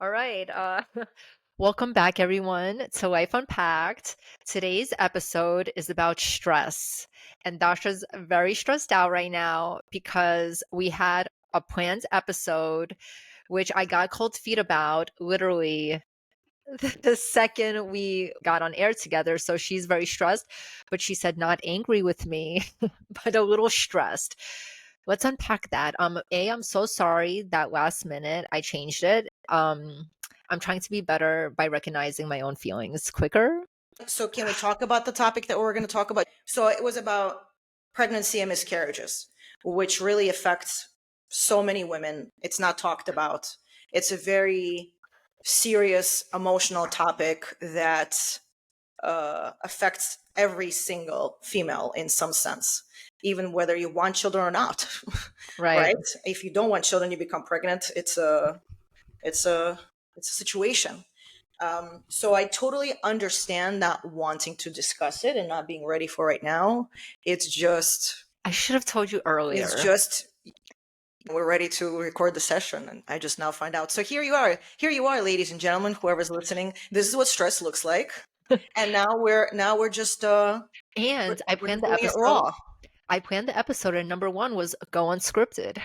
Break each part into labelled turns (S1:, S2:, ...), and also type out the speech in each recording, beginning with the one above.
S1: All right. Welcome back, everyone, to Life Unpacked. Today's episode is about stress. And Dasha's very stressed out right now because we had a planned episode, which I got cold feet about literally the second we got on air together. So she's very stressed, but she said not angry with me, but a little stressed. Let's unpack that. I'm so sorry that last minute I changed it. I'm trying to be better by recognizing my own feelings quicker.
S2: So can we talk about the topic that we're going to talk about? So it was about pregnancy and miscarriages, which really affects so many women. It's not talked about. It's a very serious emotional topic that affects every single female in some sense, even whether you want children or not.
S1: Right.
S2: Right? If you don't want children, you become pregnant. It's a situation. So I totally understand not wanting to discuss it and not being ready for right now. It's just,
S1: I should have told you
S2: it's
S1: earlier.
S2: just, we're ready to record the session, and I just now find out. So here you are, ladies and gentlemen, whoever's listening. This is what stress looks like, and now we're just we're,
S1: And I
S2: we're
S1: planned
S2: just
S1: the
S2: doing it
S1: episode.
S2: raw.
S1: I planned the episode, and number one was go unscripted,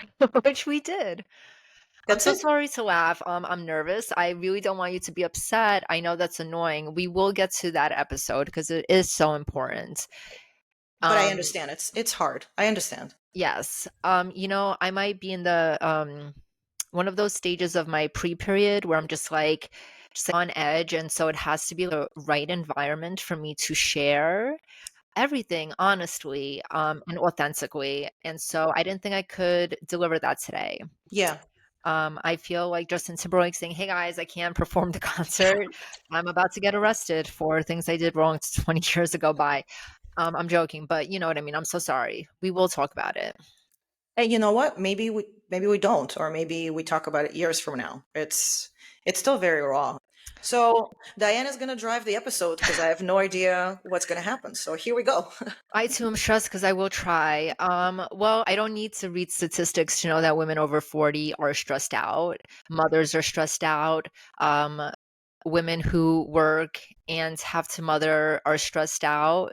S1: which we did. I'm
S2: That's
S1: so
S2: it.
S1: sorry to laugh. I'm nervous. I really don't want you to be upset. I know that's annoying. We will get to that episode because it is so important.
S2: But I
S1: Um,
S2: understand it's hard. I understand.
S1: yes. I might be in the one of those stages of my pre-period where I'm just like on edge, and so it has to be the right environment for me to share everything honestly, and authentically. And so I didn't think I could deliver that today.
S2: Yeah.
S1: I feel like Justin Timberlake saying, "Hey guys, I can't perform the concert. I'm about to get arrested for things I did wrong 20 years ago." By, I'm joking, but you know what I mean. I'm so sorry. We will talk about it.
S2: And you know what? Maybe we don't, or maybe we talk about it years from now. It's still very raw. So Diana's gonna drive the episode because I have no idea what's gonna happen. So here we go.
S1: I too am stressed because I will try. Well, I don't need to read statistics to know that women over 40 are stressed out. Mothers are stressed out. Um, Women who work and have to mother are stressed out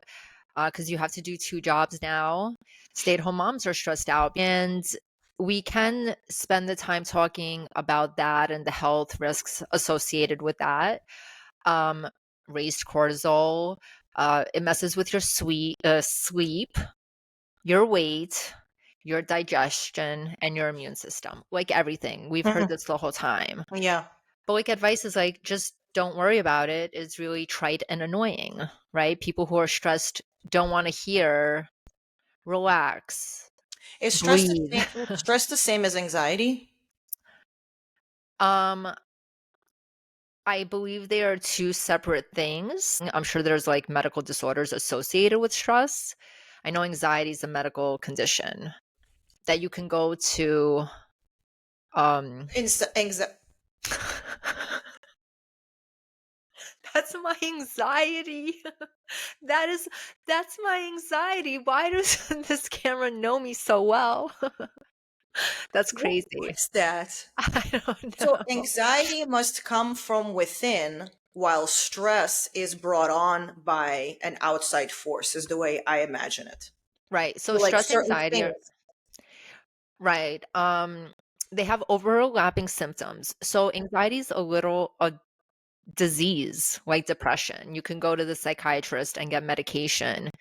S1: because you have to do two jobs now. Stay-at-home moms are stressed out, and we can spend the time talking about that and the health risks associated with that. Um, Raised cortisol, it messes with your sleep, your weight, your digestion, and your immune system. Like everything. We've heard
S2: Mhm.
S1: this the whole time.
S2: Yeah.
S1: But like advice is like just don't worry about it is really trite and annoying, right? People who are stressed don't want to hear relax,
S2: Is stress the
S1: breathe.
S2: same? Is stress the same as anxiety?
S1: um I believe they are two separate things. I'm sure there's like medical disorders associated with stress. I know anxiety is a medical condition that you can go to. um
S2: Anxiety.
S1: that's my anxiety. that is that's my anxiety. Why does this camera know me so well? That's
S2: What
S1: crazy.
S2: is that?
S1: I don't
S2: So
S1: know.
S2: anxiety must come from within, while stress is brought on by an outside force. Is the way I imagine it.
S1: Right. So
S2: So like
S1: stress,
S2: certain
S1: anxiety
S2: things.
S1: are right. They have overlapping symptoms. So anxiety is a disease like depression. You can go to the psychiatrist and get medication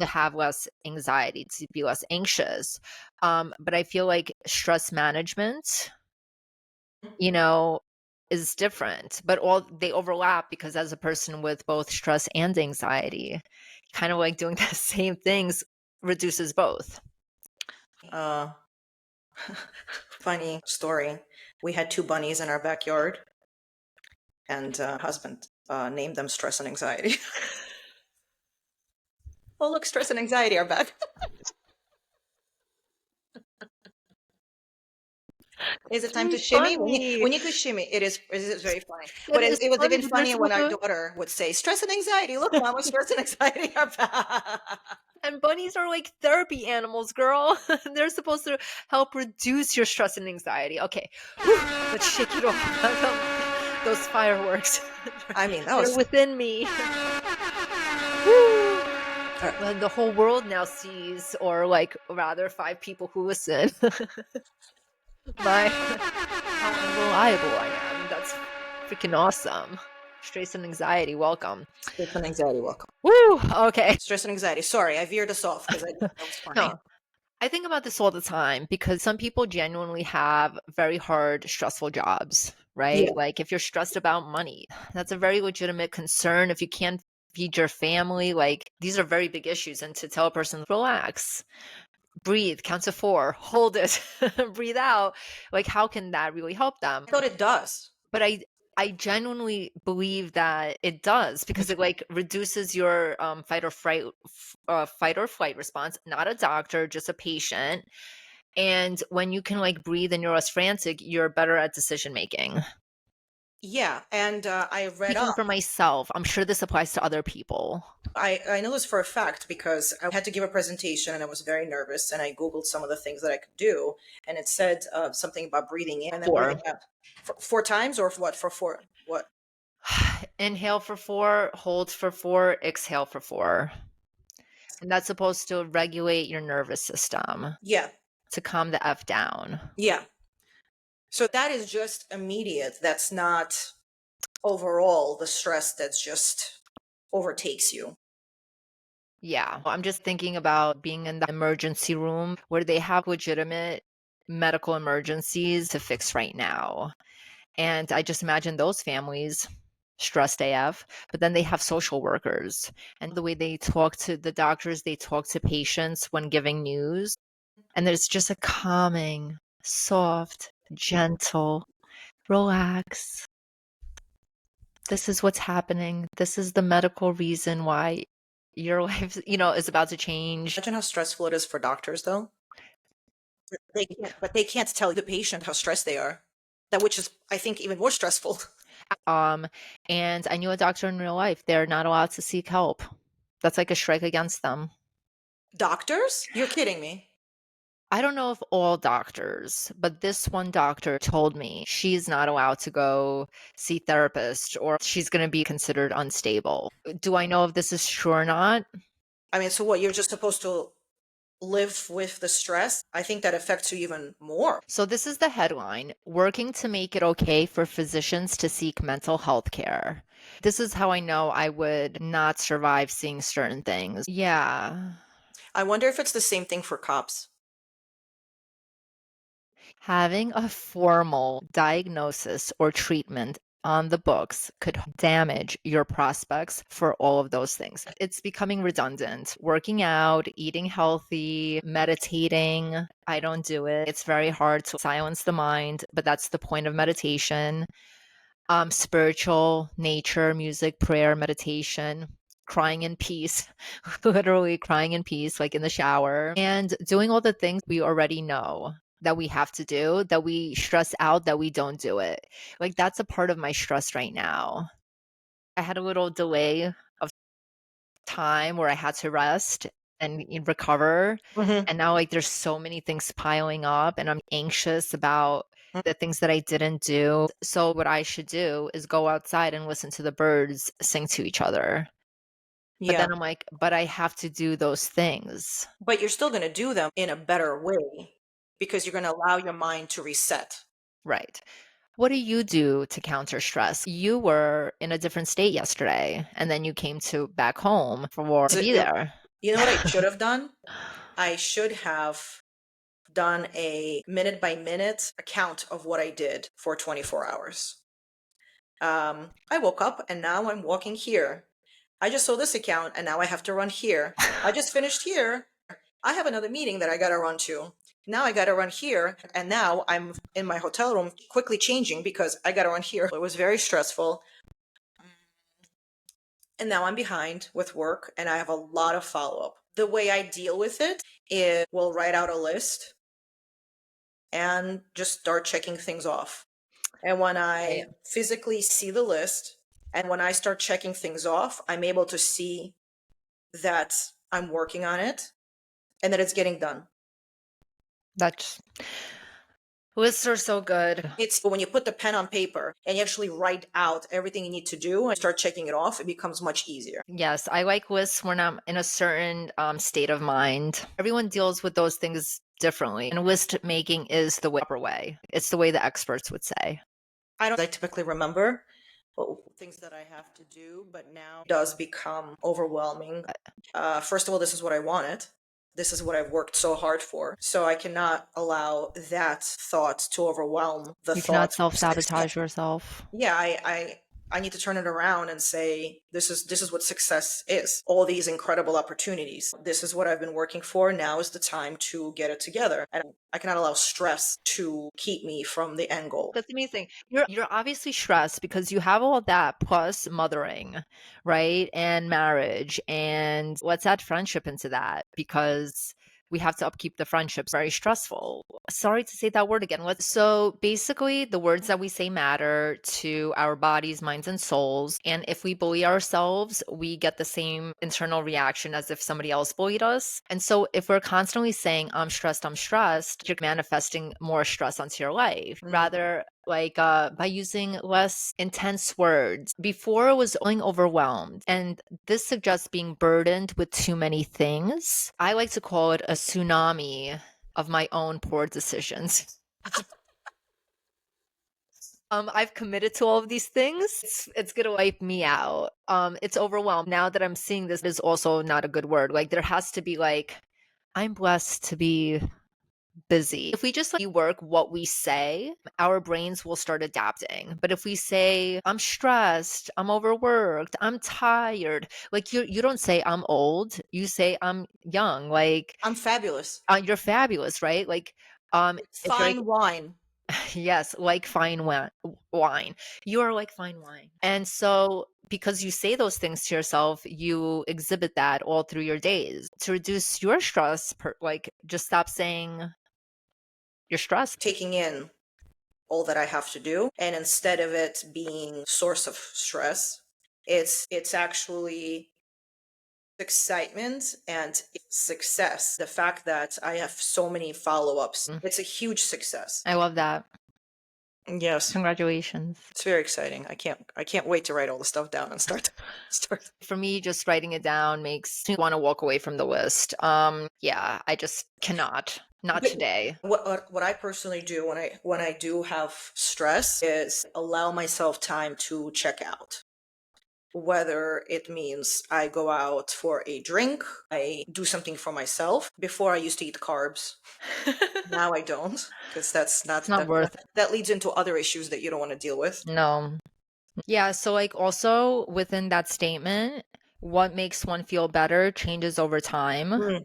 S1: to have less anxiety, to be less anxious. But I feel like stress management, you know, is different, but all they overlap because as a person with both stress and anxiety, kind of like doing the same things reduces both.
S2: Uh, Funny story. We had two bunnies in our backyard, and husband named them stress and anxiety. Oh, look, stress and anxiety are back. Is it time to
S1: Very
S2: shimmy? We need,
S1: funny.
S2: we need to shimmy. It is very funny.
S1: It
S2: But
S1: is
S2: it was
S1: funny,
S2: even
S1: but there's
S2: funnier when our
S1: also
S2: daughter would say, stress and anxiety. Look, mama, stress and anxiety are back.
S1: and bunnies are like therapy animals, girl. They're supposed to help reduce your stress and anxiety. Okay, whew, let's shake it off. those fireworks.
S2: I mean, that
S1: They're
S2: was.
S1: within me. Woo!
S2: All right.
S1: Well, the whole world now sees, or like rather 5 people who listen, my how unreliable I am. That's freaking awesome. Stress and anxiety, welcome.
S2: Stress and anxiety, welcome.
S1: Woo! Okay.
S2: Stress and anxiety. Sorry, I veered us off because that was funny.
S1: No, I think about this all the time because some people genuinely have very hard, stressful jobs,
S2: Yeah.
S1: right? Like if you're stressed about money, that's a very legitimate concern. If you can't feed your family, like these are very big issues. And to tell a person, relax, breathe, count to 4, hold it, breathe out, like how can that really help them?
S2: I thought it does.
S1: But I genuinely believe that it does because it like reduces your fight or flight response. Not a doctor, just a patient. And when you can like breathe and you're less frantic, you're better at decision making.
S2: Yeah, and I read
S1: Speaking
S2: up.
S1: for myself, I'm sure this applies to other people.
S2: I know this for a fact because I had to give a presentation and I was very nervous and I Googled some of the things that I could do and it said something about breathing in and then breathing
S1: Four.
S2: out. Four times or what? For four? What?
S1: Inhale for 4, hold for 4, exhale for 4. And that's supposed to regulate your nervous system
S2: Yeah,
S1: to calm the F down.
S2: yeah. So that is just immediate. That's not overall the stress that's just overtakes you.
S1: Yeah. I'm just thinking about being in the emergency room where they have legitimate medical emergencies to fix right now. And I just imagine those families stressed AF, but then they have social workers and the way they talk to the doctors, they talk to patients when giving news. And there's just a calming, soft, gentle, relax. This is what's happening. This is the medical reason why your life, is about to change.
S2: Imagine how stressful it is for doctors, though. But they can't tell the patient how stressed they are. That which is, I think, even more stressful.
S1: Um, and I knew a doctor in real life. They're not allowed to seek help. That's like a strike against them.
S2: Doctors? You're kidding me.
S1: I don't know if all doctors, but this one doctor told me she's not allowed to go see therapist or she's going to be considered unstable. Do I know if this is true or not?
S2: I mean, so what? You're just supposed to live with the stress? I think that affects you even more.
S1: So this is the headline, working to make it okay for physicians to seek mental health care. This is how I know I would not survive seeing certain things. Yeah.
S2: I wonder if it's the same thing for cops.
S1: Having a formal diagnosis or treatment on the books could damage your prospects for all of those things. It's becoming redundant. Working out, eating healthy, meditating. I don't do it. It's very hard to silence the mind, but that's the point of meditation. Spiritual, nature, music, prayer, meditation, crying in peace, literally crying in peace, like in the shower, and doing all the things we already know that we have to do, that we stress out that we don't do it. Like that's a part of my stress right now. I had a little delay of time where I had to rest and recover.
S2: Hmm.
S1: And now, like, there's so many things piling up, and I'm anxious about the things that I didn't do. So, what I should do is go outside and listen to the birds sing to each other. But
S2: Yeah.
S1: then I'm like, but I have to do those things.
S2: But you're still going to do them in a better way because you're going to allow your mind to reset.
S1: Right. What do you do to counter stress? You were in a different state yesterday, and then you came to back home for to
S2: So
S1: be there.
S2: you know what I should have done? I should have done a minute by minute account of what I did for 24 hours. I woke up and now I'm walking here. I just saw this account and now I have to run here. I just finished here. I have another meeting that I got to run to. Now I got to run here. And now I'm in my hotel room quickly changing because I got to run here. It was very stressful. And now I'm behind with work and I have a lot of follow up. The way I deal with it is we'll write out a list and just start checking things off. And when I
S1: Right.
S2: physically see the list and when I start checking things off, I'm able to see that I'm working on it and that it's getting done.
S1: That's Lists are so good.
S2: It's when you put the pen on paper and you actually write out everything you need to do and start checking it off, it becomes much easier.
S1: Yes, I like lists when I'm in a certain state of mind. Everyone deals with those things differently, and list making is the proper way. It's the way the experts would say.
S2: I typically remember things that I have to do, but now it does become overwhelming. First of all, this is what I wanted. This is what I've worked so hard for. So I cannot allow that thought to overwhelm the
S1: You cannot
S2: thought of success.
S1: self-sabotage yourself.
S2: Yeah, I need to turn it around and say this is what success is. All these incredible opportunities. This is what I've been working for. Now is the time to get it together. And I cannot allow stress to keep me from the end goal.
S1: That's amazing. You're obviously stressed because you have all that plus mothering, right? And marriage. And let's add friendship into that because we have to upkeep the friendships. Very stressful. Sorry to say that word again. So basically the words that we say matter to our bodies, minds, and souls. And if we bully ourselves, we get the same internal reaction as if somebody else bullied us. And so if we're constantly saying, I'm stressed, you're manifesting more stress onto your life. Rather, by using less intense words. Before, it was feeling overwhelmed, and this suggests being burdened with too many things. I like to call it a tsunami of my own poor decisions. I've committed to all of these things. It's gonna wipe me out. It's overwhelmed. Now that I'm seeing this is also not a good word. Like there has to be I'm blessed to be busy. If we just rework what we say, our brains will start adapting. But if we say, I'm stressed, I'm overworked, I'm tired, you don't say I'm old, you say I'm young.
S2: I'm fabulous.
S1: You're fabulous, right? It's very
S2: Fine wine.
S1: yes, like fine wine. You are like fine wine. And so because you say those things to yourself, you exhibit that all through your days. To reduce your stress, just stop saying you're stressed.
S2: Taking in all that I have to do, and instead of it being source of stress, it's actually excitement and success. The fact that I have so many follow-ups, it's a huge success.
S1: I love that.
S2: Yes,
S1: Congratulations.
S2: it's very exciting. I can't wait to write all the stuff down and start.
S1: For me, just writing it down makes me want to walk away from the list. Yeah, I just cannot. Not
S2: But
S1: today.
S2: what I personally do when I do have stress is allow myself time to check out. Whether it means I go out for a drink, I do something for myself. Before I used to eat carbs. Now I don't, because that's not
S1: It's not worth it.
S2: that leads into other issues that you don't want to deal with.
S1: No. Yeah, so also within that statement, what makes one feel better changes over time.
S2: Mm.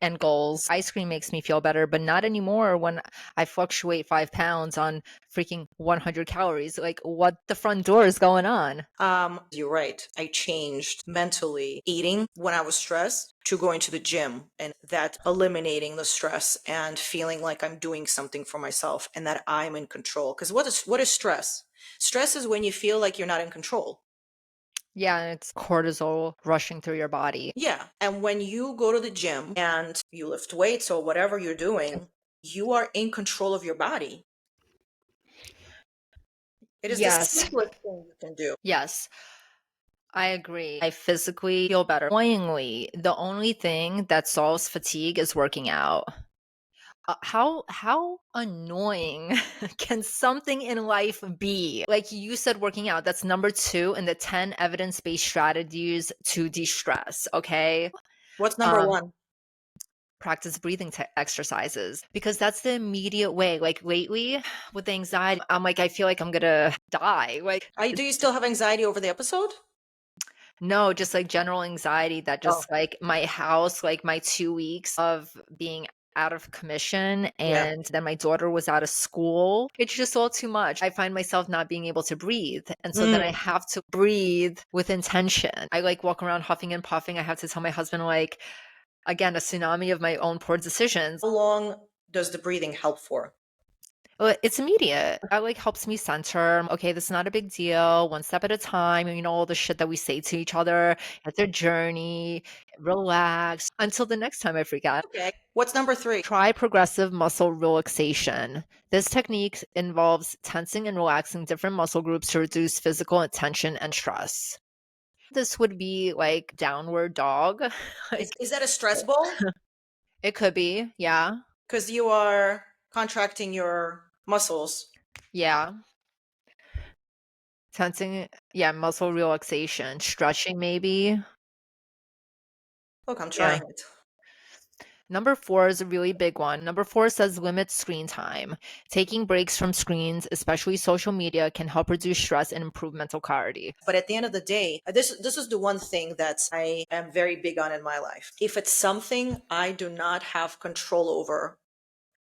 S1: And goals. Ice cream makes me feel better, but not anymore when I fluctuate 5 pounds on freaking 100 calories. What the front door is going on?
S2: You're right. I changed mentally eating when I was stressed to going to the gym, and that eliminating the stress and feeling like I'm doing something for myself and that I'm in control. Because what is stress? Stress is when you feel like you're not in control.
S1: Yeah, and it's cortisol rushing through your body.
S2: Yeah. And when you go to the gym and you lift weights or whatever you're doing, you are in control of your body. It is the
S1: Yes.
S2: simplest thing you can do.
S1: Yes. I agree. I physically feel better. Annoyingly, the only thing that solves fatigue is working out. How annoying can something in life be? Like you said, working out, that's number 2 in the 10 evidence-based strategies to de-stress, okay?
S2: What's number
S1: Um,
S2: one?
S1: practice breathing exercises because that's the immediate way. Like lately with the anxiety, I feel like I'm gonna die.
S2: Do you still have anxiety over the episode?
S1: No, just general anxiety that
S2: Oh,
S1: just my house, my 2 weeks of being out of commission
S2: yeah.
S1: and then my daughter was out of school. It's just all too much. I find myself not being able to breathe. And so then I
S2: Mm.
S1: have to breathe with intention. I walk around huffing and puffing. I have to tell my husband again, a tsunami of my own poor decisions.
S2: How long does the breathing help for?
S1: It's immediate. That, like, helps me center, "Okay, this is not a big deal, one step at a time," and, all the shit that we say to each other, "It's a journey, relax," until the next time I freak out.
S2: Okay. What's number 3?
S1: Try progressive muscle relaxation. This technique involves tensing and relaxing different muscle groups to reduce physical tension and stress. This would be like downward dog.
S2: Is
S1: Like,
S2: is that a stress ball?
S1: it could be, yeah.
S2: Because you are contracting your muscles.
S1: Yeah. Tensing, yeah, muscle relaxation, stretching maybe.
S2: Look, I'm
S1: Yeah.
S2: trying it.
S1: Number 4 is a really big one. Number 4 says limit screen time. Taking breaks from screens, especially social media, can help reduce stress and improve mental clarity.
S2: But at the end of the day, this is the one thing that I am very big on in my life. If it's something I do not have control over,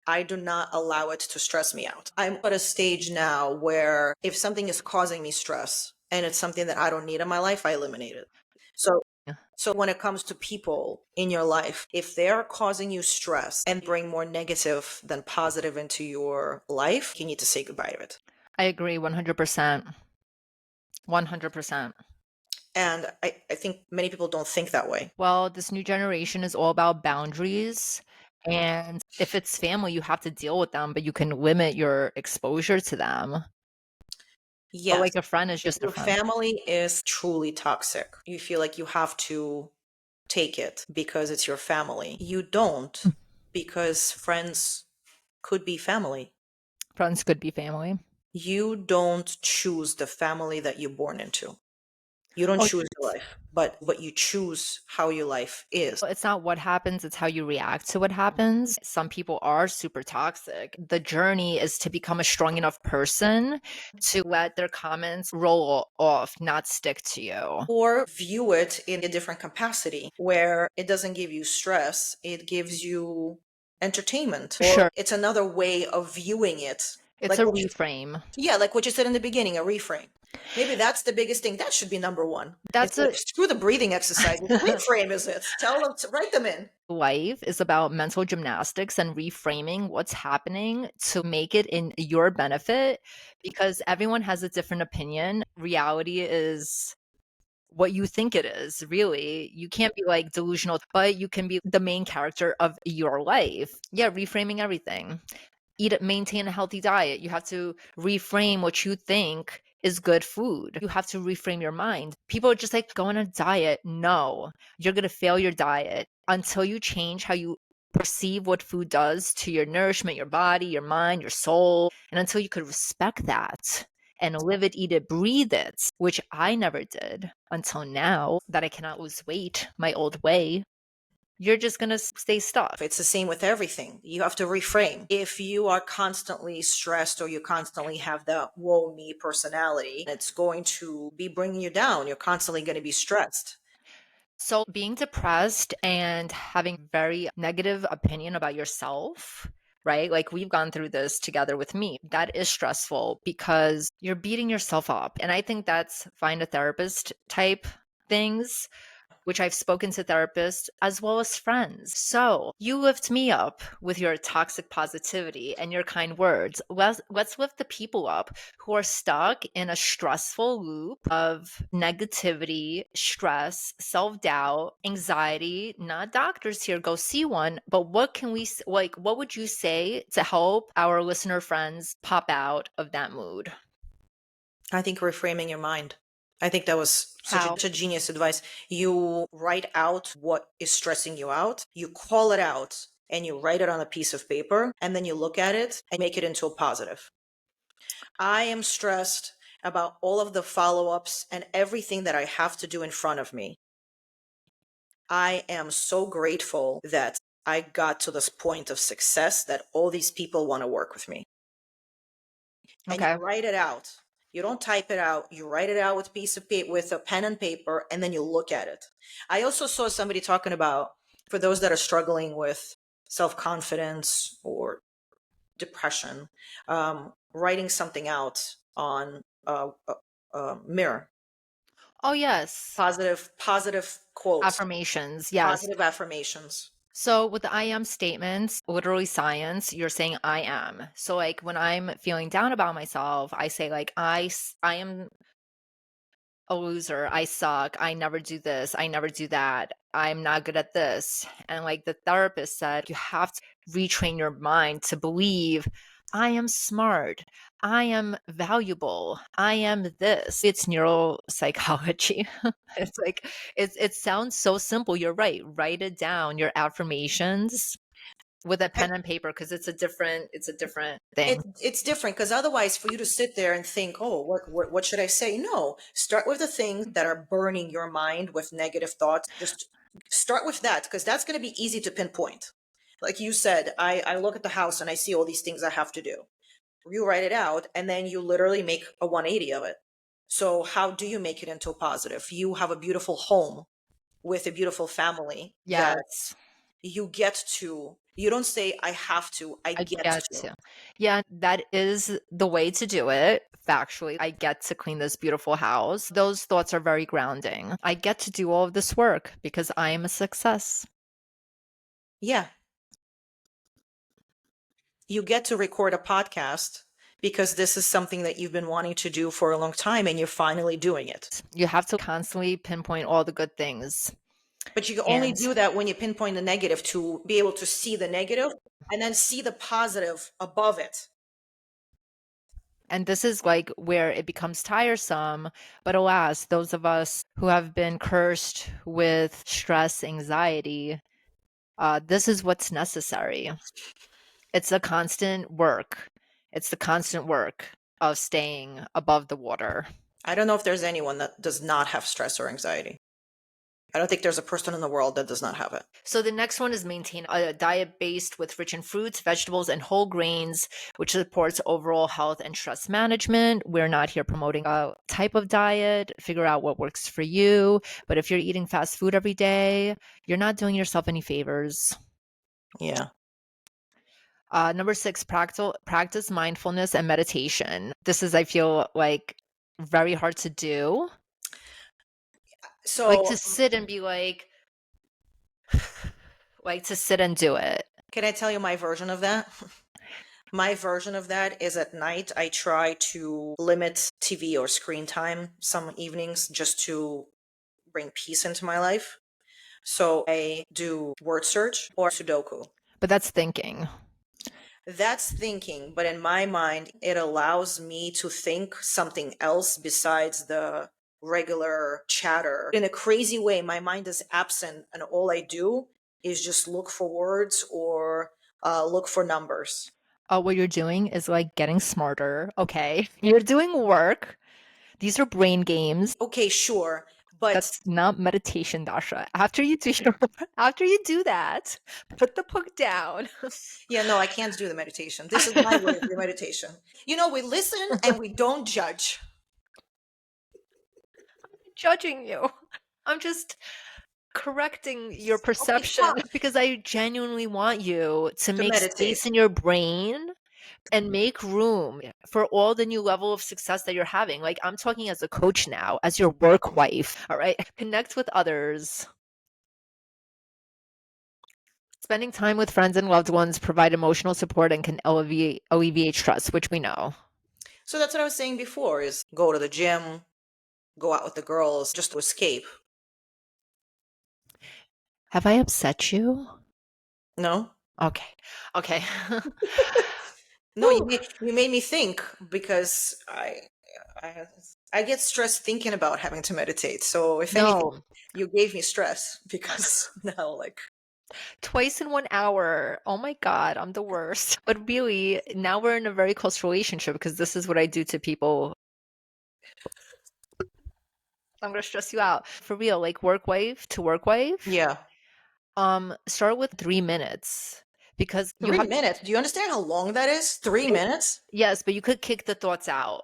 S2: I do not allow it to stress me out. I'm at a stage now where if something is causing me stress and it's something that I don't need in my life, I eliminate it. So
S1: Yeah,
S2: so when it comes to people in your life, if they're causing you stress and bring more negative than positive into your life, you need to say goodbye to it.
S1: I agree 100%. 100%.
S2: And I think many people don't think that way.
S1: Well, this new generation is all about boundaries. And if it's family, you have to deal with them, but you can limit your exposure to them. But
S2: Yes,
S1: like a friend is
S2: if
S1: just a
S2: your
S1: friend.
S2: family is truly toxic, you feel like you have to take it because it's your family. You don't, because friends could be family.
S1: Friends could be family.
S2: You don't choose the family that you're born into. You don't
S1: Oh,
S2: choose your life, but you choose how your life is.
S1: it's not what happens, it's how you react to what happens. Some people are super toxic. The journey is to become a strong enough person to let their comments roll off, not stick to you.
S2: Or view it in a different capacity where it doesn't give you stress, it gives you entertainment. Or
S1: Sure.
S2: it's another way of viewing it.
S1: It's
S2: Like
S1: a
S2: what you,
S1: reframe.
S2: yeah, like what you said in the beginning, a reframe. Maybe that's the biggest thing. That should be number one.
S1: That's
S2: Instead of
S1: a
S2: screw the breathing exercises, reframe is it. Tell them to write them in.
S1: life is about mental gymnastics and reframing what's happening to make it in your benefit because everyone has a different opinion. Reality is what you think it is, really. You can't be like delusional, but you can be the main character of your life. Yeah, reframing everything. Maintain a healthy diet. You have to reframe what you think is good food. You have to reframe your mind. People are just like, go on a diet. No, you're going to fail your diet until you change how you perceive what food does to your nourishment, your body, your mind, your soul, and until you could respect that and live it, eat it, breathe it, which I never did until now that I cannot lose weight my old way. You're just going to stay stuck.
S2: It's the same with everything. You have to reframe. If you are constantly stressed or you constantly have the woe me personality, it's going to be bringing you down. You're constantly going to be stressed.
S1: So being depressed and having very negative opinion about yourself, right? Like we've gone through this together with me. That is stressful because you're beating yourself up. And I think that's find a therapist type things, which I've spoken to therapists as well as friends. So you lift me up with your toxic positivity and your kind words. Let's lift the people up who are stuck in a stressful loop of negativity, stress, self doubt, anxiety. Not doctors here, go see one. But what can we, like, what would you say to help our listener friends pop out of that mood?
S2: I think reframing your mind. I think that was
S1: How?
S2: such a genius advice. You write out what is stressing you out, you call it out, and you write it on a piece of paper, and then you look at it and make it into a positive. I am stressed about all of the follow ups and everything that I have to do in front of me. I am so grateful that I got to this point of success that all these people want to work with me. And you
S1: Okay.
S2: write it out. You don't type it out. You write it out with piece of paper, with a pen and paper, and then you look at it. I also saw somebody talking about for those that are struggling with self confidence or depression, writing something out on a mirror.
S1: Oh, yes.
S2: Positive quotes,
S1: Affirmations. Yes.
S2: positive affirmations.
S1: So with the I am statements, literally science, you're saying I am. So like when I'm feeling down about myself, I say like I am a loser. I suck. I never do this. I never do that. I'm not good at this. And like the therapist said, you have to retrain your mind to believe I am smart. I am valuable. I am this. It's neuropsychology. It's like it sounds so simple. You're right. Write it down, your affirmations with a pen and paper because it's a different thing.
S2: It's different because otherwise, for you to sit there and think, oh, what should I say? No, start with the things that are burning your mind with negative thoughts. Just start with that because that's going to be easy to pinpoint. Like you said, I look at the house and I see all these things I have to do. You write it out and then you literally make a 180 of it. So how do you make it into a positive? You have a beautiful home with a beautiful family that
S1: Yes.
S2: you don't say I have to, I
S1: I
S2: get
S1: get
S2: to.
S1: to. Yeah, that is the way to do it. Factually, I get to clean this beautiful house. Those thoughts are very grounding. I get to do all of this work because I am a success.
S2: Yeah, you get to record a podcast because this is something that you've been wanting to do for a long time and you're finally doing it.
S1: You have to constantly pinpoint all the good things.
S2: But you can only
S1: And
S2: do that when you pinpoint the negative to be able to see the negative and then see the positive above it.
S1: and this is like where it becomes tiresome, but alas, those of us who have been cursed with stress, anxiety, this is what's necessary. It's a constant work. It's the constant work of staying above the water.
S2: I don't know if there's anyone that does not have stress or anxiety. I don't think there's a person in the world that does not have it.
S1: So the next one is maintain a diet based with rich in fruits, vegetables, and whole grains, which supports overall health and stress management. We're not here promoting a type of diet. Figure out what works for you. But if you're eating fast food every day, you're not doing yourself any favors.
S2: Yeah.
S1: Number six, practice mindfulness and meditation. This is, I feel like, very hard to do. Like to
S2: So,
S1: sit and be like to sit and do it.
S2: can I tell you my version of that? My version of that is at night, I try to limit TV or screen time some evenings just to bring peace into my life. So I do word search or Sudoku.
S1: But that's thinking.
S2: That's thinking, but in my mind, it allows me to think something else besides the regular chatter. In a crazy way, my mind is absent, and all I do is just look for words or look for numbers.
S1: What you're doing is like getting smarter. Okay. You're doing work. These are brain games.
S2: Okay, sure, but
S1: That's not meditation, Dasha. After you do your, after you do that, put the book down.
S2: yeah, no, I can't do the meditation. This is my way of the meditation. We listen and we don't judge.
S1: Judging you. I'm just correcting your
S2: Okay,
S1: perception
S2: fine.
S1: because I genuinely want you to
S2: To
S1: make
S2: meditate.
S1: space in your brain and make room for all the new level of success that you're having. Like I'm talking as a coach now, as your work wife, all right? Connect with others. Spending time with friends and loved ones provide emotional support and can alleviate stress, which we know.
S2: So that's what I was saying before is go to the gym, go out with the girls just to escape.
S1: Have I upset you?
S2: No?
S1: Okay. Okay.
S2: No,
S1: Whew.
S2: you made me think because I I get stressed thinking about having to meditate. So if anything,
S1: No,
S2: you gave me stress because now like
S1: twice in 1 hour. Oh my God, I'm the worst. But really, now we're in a very close relationship because this is what I do to people. I'm gonna stress you out. For real, like work wife to work wife.
S2: yeah.
S1: Start with 3 minutes because you
S2: 3 minutes. Do you understand how long that is? 3 minutes?
S1: yes, but you could kick the thoughts out.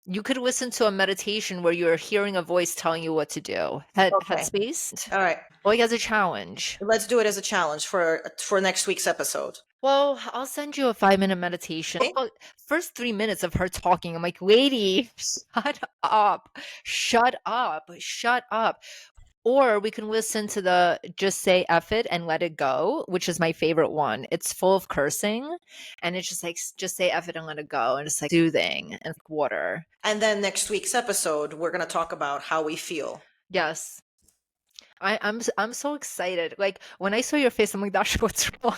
S1: You could listen to a meditation where you're hearing a voice telling you what to do.
S2: Okay.
S1: Headspace,
S2: All right.
S1: like as a challenge.
S2: Let's do it as a challenge for next week's episode.
S1: Well, I'll send you a 5-minute meditation.
S2: Okay?
S1: Oh, first 3 minutes of her talking, I'm like, lady, shut up, shut up, shut up. Or we can listen to the Just Say F It and Let It Go, which is my favorite one. It's full of cursing and it's just like, just say F it and let it go. And it's like soothing and water.
S2: And then next week's episode, we're going to talk about how we feel.
S1: Yes. I'm so excited. Like when I saw your face, I'm like, Dasha, what's wrong?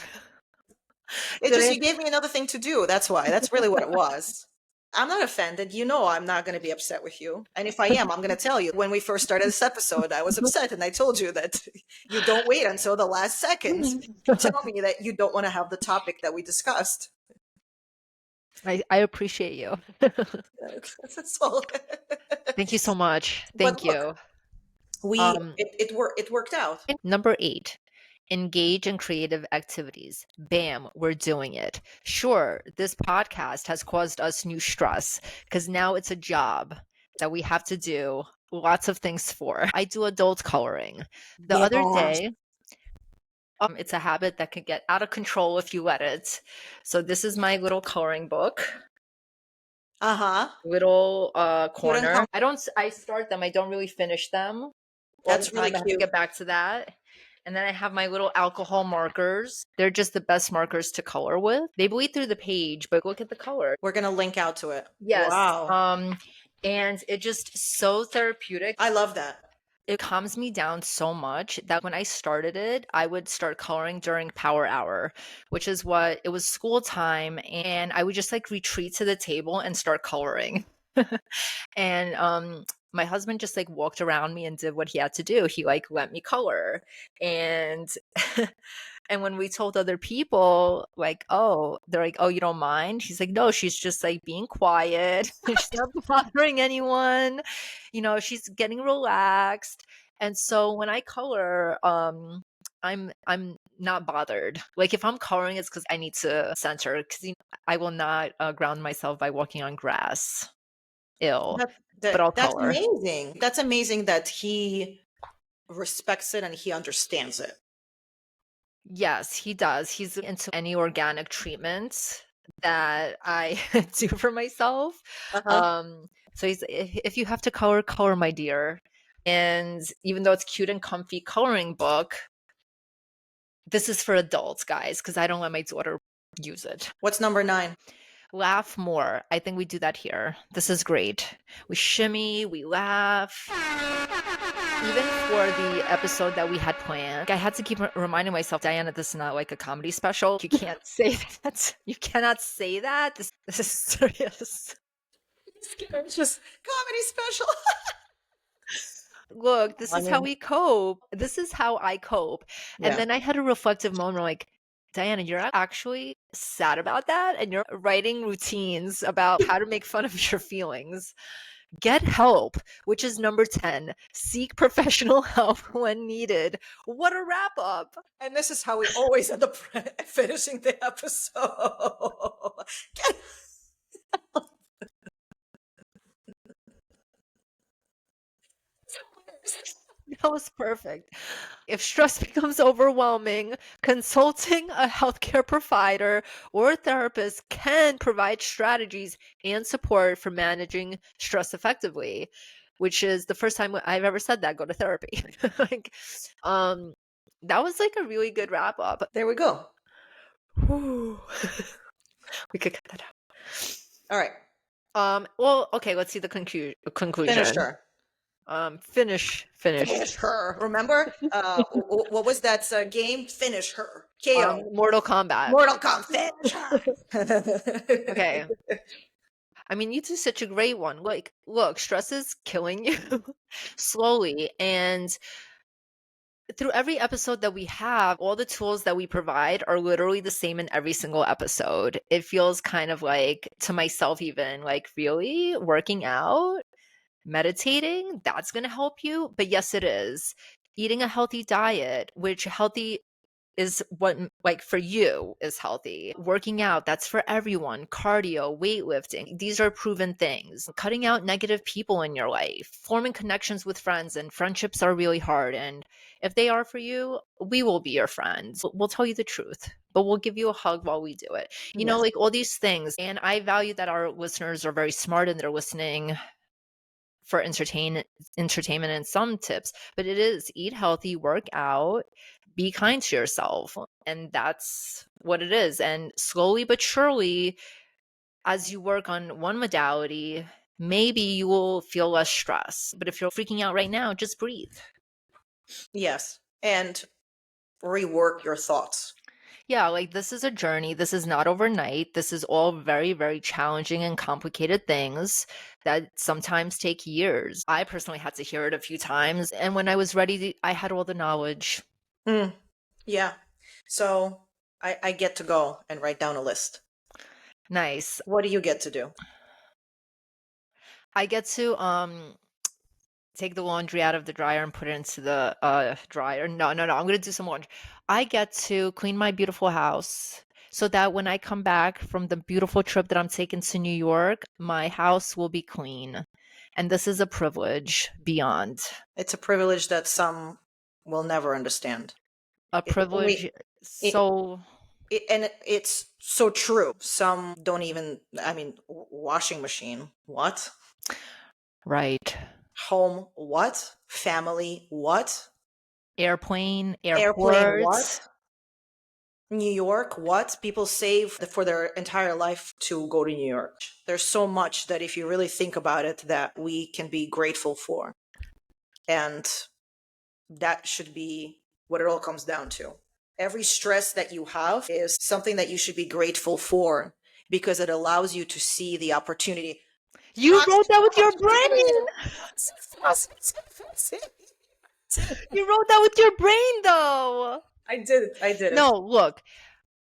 S2: It
S1: Did
S2: just,
S1: I?
S2: you gave me another thing to do. That's why. That's really what it was. I'm not offended. You know, I'm not going to be upset with you. And if I am, I'm going to tell you. When we first started this episode, I was upset and I told you that you don't wait until the last second to tell me that you don't want to have the topic that we discussed.
S1: I appreciate you.
S2: That's all.
S1: Thank you so much.
S2: But
S1: Thank
S2: look,
S1: you.
S2: we
S1: Um,
S2: it worked out.
S1: Number 8, engage in creative activities. Bam, we're doing it. Sure, this podcast has caused us new stress because now it's a job that we have to do lots of things for. I do adult coloring. The other
S2: Yes.
S1: day, it's a habit that can get out of control if you let it. So this is my little coloring book.
S2: Uh-huh.
S1: Little
S2: Cute and
S1: corner. I start them, I don't really finish them all the
S2: That's really
S1: time. I have to
S2: cute.
S1: get back to that. And then I have my little alcohol markers. They're just the best markers to color with. They bleed through the page, but look at the color.
S2: We're going to link out to it.
S1: Yes.
S2: Wow.
S1: And it just so therapeutic.
S2: I love that.
S1: It calms me down so much that when I started it, I would start coloring during power hour, which is what it was school time. And I would just like retreat to the table and start coloring. And my husband just like walked around me and did what he had to do. He like let me color. And and when we told other people, like, oh, they're like, oh, you don't mind? He's like, no, she's just like being quiet. She's not bothering anyone. You know, she's getting relaxed. And so when I color, I'm not bothered. Like if I'm coloring, it's because I need to center. Because I will not ground myself by walking on grass. Ill, but I'll
S2: That's
S1: color.
S2: amazing. That's amazing that he respects it and he understands it.
S1: Yes, he does. He's into any organic treatments that I do for myself.
S2: Uh-huh.
S1: So he's if you have to color, color, my dear. And even though it's cute and comfy coloring book, this is for adults, guys, because I don't let my daughter use it.
S2: What's number 9?
S1: Laugh more. I think we do that here. This is great. We shimmy, we laugh. Even for the episode that we had planned, I had to keep reminding myself, Diana, this is not like a comedy special. You can't say that. You cannot say that. This is serious.
S2: It's just comedy special.
S1: Look, this
S2: I
S1: is how
S2: mean,
S1: we cope. This is how I cope. And
S2: yeah.
S1: then I had a reflective moment like, Diana, you're actually sad about that. And you're writing routines about how to make fun of your feelings. Get help, which is number 10. Seek professional help when needed. What a wrap up.
S2: And this is how we always end up finishing the episode. Get-
S1: That was perfect. If stress becomes overwhelming, consulting a healthcare provider or therapist can provide strategies and support for managing stress effectively, which is the first time I've ever said that, go to therapy. Like, that was like a really good wrap up.
S2: There we go.
S1: Whew. We could cut that
S2: All right.
S1: out. Well, okay, let's see the
S2: Finish
S1: conclusion.
S2: her.
S1: Finish.
S2: Finish her. Remember? What was that game? Finish her. KO.
S1: Mortal Kombat.
S2: Mortal Kombat. Finish her.
S1: Okay. I mean, you do such a great one. Like, look, stress is killing you slowly. And through every episode that we have, all the tools that we provide are literally the same in every single episode. It feels kind of like, to myself, even like, really working out, meditating, that's going to help you. But yes, it is. Eating a healthy diet, which healthy is what like for you is healthy. Working out, that's for everyone. Cardio, weightlifting, these are proven things. Cutting out negative people in your life, forming connections with friends, and friendships are really hard. And if they are for you, we will be your friends. We'll tell you the truth, but we'll give you a hug while we do it. You know,
S2: Yes.
S1: like all these things. And I value that our listeners are very smart and they're listening for entertainment and some tips, but it is eat healthy, work out, be kind to yourself, and that's what it is. And slowly but surely, as you work on one modality, maybe you will feel less stress. But if you're freaking out right now, just breathe.
S2: Yes. And rework your thoughts.
S1: Yeah, like this is a journey. This is not overnight. This is all very, very challenging and complicated things that sometimes take years. I personally had to hear it a few times. And when I was ready, I had all the knowledge.
S2: Mm, yeah. So I get to go and write down a list.
S1: Nice.
S2: What do you get to do?
S1: I get to take the laundry out of the dryer and put it into the dryer. No, no, no. I'm gonna do some laundry. I get to clean my beautiful house so that when I come back from the beautiful trip that I'm taking to New York, my house will be clean. And this is a privilege beyond.
S2: It's a privilege that some will never understand.
S1: A privilege
S2: It,
S1: so
S2: and it's so true. Some don't even, I mean, washing machine, what?
S1: right.
S2: Home, what? Family, what?
S1: Airplane,
S2: Airplane,
S1: airports.
S2: what? New York, what? People save for their entire life to go to New York. There's so much that if you really think about it, that we can be grateful for. And that should be what it all comes down to. Every stress that you have is something that you should be grateful for because it allows you to see the opportunity.
S1: You wrote that with your brain. You wrote that with your brain though.
S2: I did it. I did it.
S1: No, look,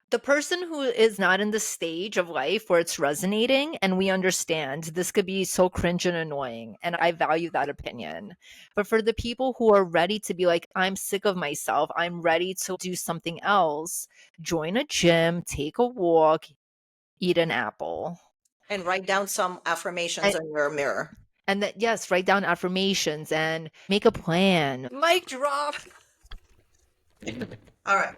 S1: the person who is not in the stage of life where it's resonating and we understand this could be so cringe and annoying, and I value that opinion. But for the people who are ready to be like, I'm sick of myself, I'm ready to do something else, join a gym, take a walk, eat an apple.
S2: And write down some affirmations
S1: And,
S2: on your mirror.
S1: and that, yes, write down affirmations and make a plan. Mic drop.
S2: All right.